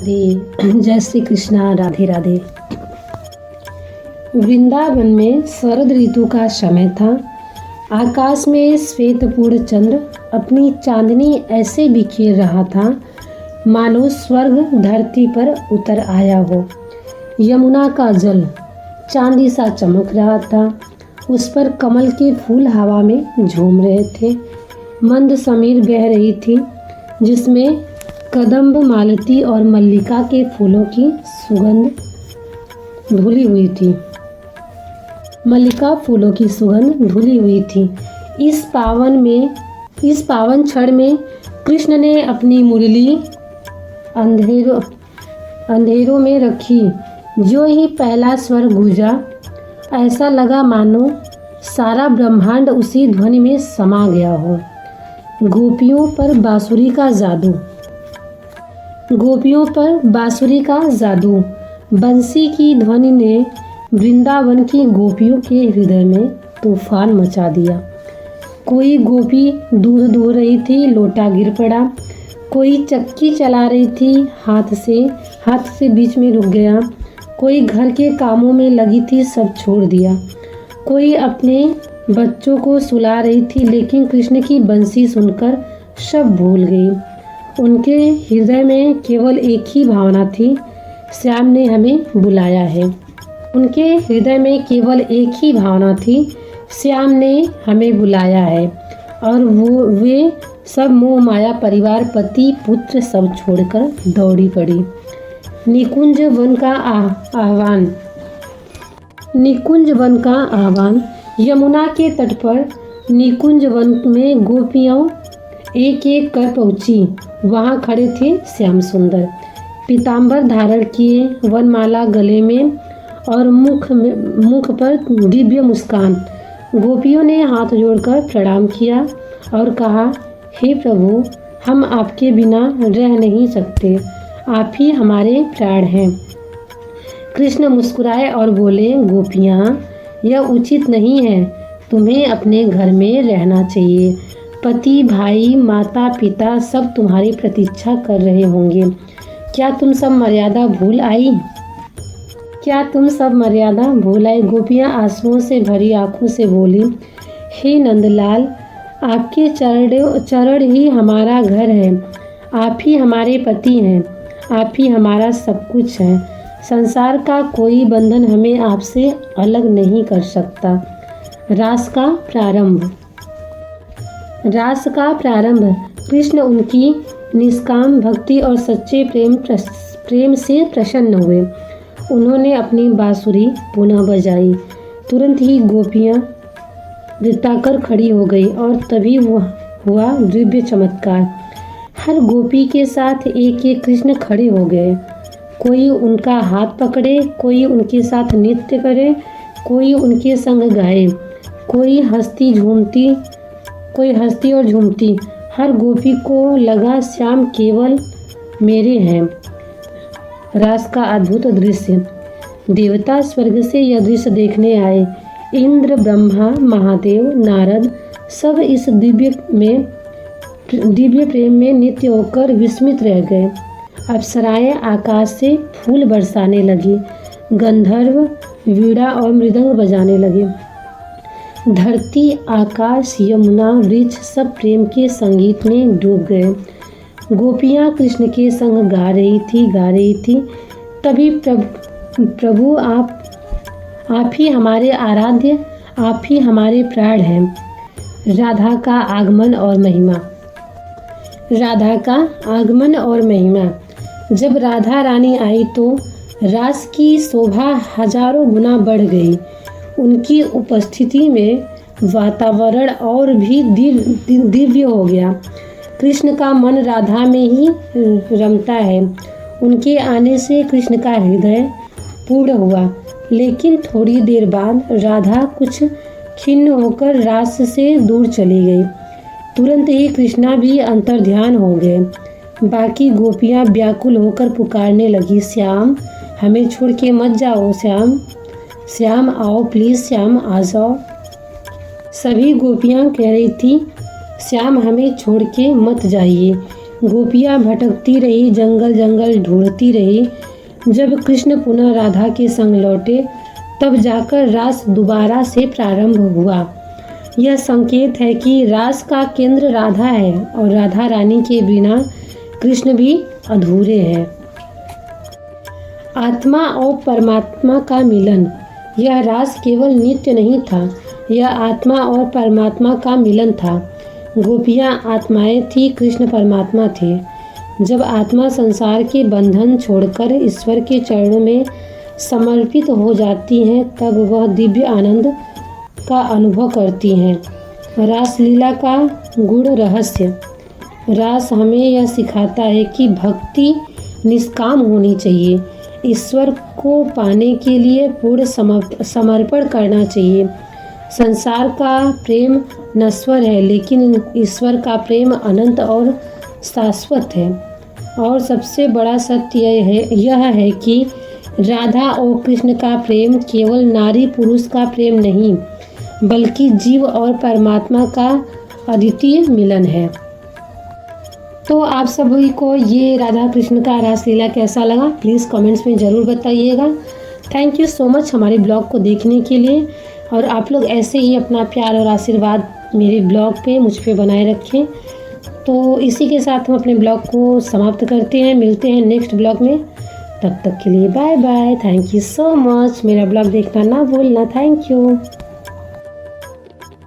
जय श्री कृष्णा। राधे राधे। वृंदावन में शरद ऋतु का समय था। आकाश में श्वेतपूर्ण चंद्र अपनी चांदनी ऐसे बिखेर रहा था मानो स्वर्ग धरती पर उतर आया हो। यमुना का जल चांदी सा चमक रहा था। उस पर कमल के फूल हवा में झूम रहे थे। मंद समीर बह रही थी जिसमें कदम्ब, मालती और मल्लिका के फूलों की सुगंध धुली हुई थी। इस पावन क्षण में कृष्ण ने अपनी मुरली अंधेरों में रखी। जो ही पहला स्वर गूंजा, ऐसा लगा मानो सारा ब्रह्मांड उसी ध्वनि में समा गया हो। गोपियों पर बांसुरी का जादू। बंसी की ध्वनि ने वृंदावन की गोपियों के हृदय में तूफान मचा दिया। कोई गोपी दूध दो रही थी, लोटा गिर पड़ा। कोई चक्की चला रही थी, हाथ से बीच में रुक गया। कोई घर के कामों में लगी थी, सब छोड़ दिया। कोई अपने बच्चों को सुला रही थी, लेकिन कृष्ण की बंसी सुनकर सब भूल गई। उनके हृदय में केवल एक ही भावना थी, श्याम ने हमें बुलाया है। और वे सब मोह माया, परिवार, पति, पुत्र सब छोड़कर दौड़ी पड़ी। निकुंज वन का आह्वान। यमुना के तट पर निकुंज वन में गोपियां एक एक कर पहुंची। वहां खड़े थे श्याम सुंदर, पीतांबर धारण किए, वनमाला गले में और मुख पर दिव्य मुस्कान। गोपियों ने हाथ जोड़कर प्रणाम किया और कहा, हे प्रभु, हम आपके बिना रह नहीं सकते, आप ही हमारे प्राण हैं। कृष्ण मुस्कुराए और बोले, गोपियाँ, यह उचित नहीं है। तुम्हें अपने घर में रहना चाहिए। पति, भाई, माता, पिता सब तुम्हारी प्रतीक्षा कर रहे होंगे। क्या तुम सब मर्यादा भूल आई? गोपियाँ आंसुओं से भरी आंखों से बोली, हे नंदलाल, आपके चरण ही हमारा घर है। आप ही हमारे पति हैं, आप ही हमारा सब कुछ है। संसार का कोई बंधन हमें आपसे अलग नहीं कर सकता। रास का प्रारंभ। कृष्ण उनकी निष्काम भक्ति और सच्चे प्रेम से प्रसन्न हुए। उन्होंने अपनी बांसुरी पुनः बजाई। तुरंत ही गोपियाँ रिताकर खड़ी हो गई और तभी हुआ दिव्य चमत्कार। हर गोपी के साथ एक एक कृष्ण खड़े हो गए। कोई उनका हाथ पकड़े, कोई उनके साथ नृत्य करे, कोई उनके संग गाए, कोई हंसती और झूमती। हर गोपी को लगा श्याम केवल मेरे हैं। रास का अद्भुत दृश्य। देवता स्वर्ग से यह दृश्य देखने आए। इंद्र, ब्रह्मा, महादेव, नारद सब इस दिव्य प्रेम में नित्य होकर विस्मित रह गए। अप्सराएं आकाश से फूल बरसाने लगी। गंधर्व वीणा और मृदंग बजाने लगे। धरती, आकाश, यमुना, वृक्ष सब प्रेम के संगीत में डूब गए। गोपियाँ कृष्ण के संग गा रही थी। तभी प्रभु आप ही हमारे आराध्य, आप ही हमारे प्राण हैं। राधा का आगमन और महिमा। जब राधा रानी आई तो रास की शोभा हजारों गुना बढ़ गई। उनकी उपस्थिति में वातावरण और भी दिव्य हो गया। कृष्ण का मन राधा में ही रमता है। उनके आने से कृष्ण का हृदय पूर्ण हुआ। लेकिन थोड़ी देर बाद राधा कुछ खिन्न होकर रास से दूर चली गई। तुरंत ही कृष्णा भी अंतर्ध्यान हो गए। बाकी गोपियाँ व्याकुल होकर पुकारने लगी, श्याम, हमें छोड़ के मत जाओ। श्याम आओ, प्लीज़ श्याम आ जाओ। सभी गोपियाँ कह रही थी, श्याम हमें छोड़ के मत जाइए। गोपियाँ भटकती रही, जंगल जंगल ढूंढती रही। जब कृष्ण पुनः राधा के संग लौटे तब जाकर रास दोबारा से प्रारंभ हुआ। यह संकेत है कि रास का केंद्र राधा है और राधा रानी के बिना कृष्ण भी अधूरे हैं। आत्मा और परमात्मा का मिलन। यह रास केवल नृत्य नहीं था, यह आत्मा और परमात्मा का मिलन था। गोपियाँ आत्माएं थी, कृष्ण परमात्मा थे। जब आत्मा संसार के बंधन छोड़कर ईश्वर के चरणों में समर्पित हो जाती हैं तब वह दिव्य आनंद का अनुभव करती हैं। रासलीला का गूढ़ रहस्य। रास हमें यह सिखाता है कि भक्ति निष्काम होनी चाहिए। ईश्वर को पाने के लिए पूर्ण समर्पण करना चाहिए। संसार का प्रेम नश्वर है लेकिन ईश्वर का प्रेम अनंत और शाश्वत है। और सबसे बड़ा सत्य यह है कि राधा और कृष्ण का प्रेम केवल नारी पुरुष का प्रेम नहीं बल्कि जीव और परमात्मा का अद्वितीय मिलन है। तो आप सभी को ये राधा कृष्ण का रासलीला कैसा लगा प्लीज़ कमेंट्स में ज़रूर बताइएगा। थैंक यू सो मच हमारे ब्लॉग को देखने के लिए, और आप लोग ऐसे ही अपना प्यार और आशीर्वाद मेरे ब्लॉग पे मुझ पे बनाए रखें। तो इसी के साथ हम अपने ब्लॉग को समाप्त करते हैं, मिलते हैं नेक्स्ट ब्लॉग में। तब तक के लिए bye bye. Thank you so much. मेरा ब्लॉग देखना ना भूलना। Thank you.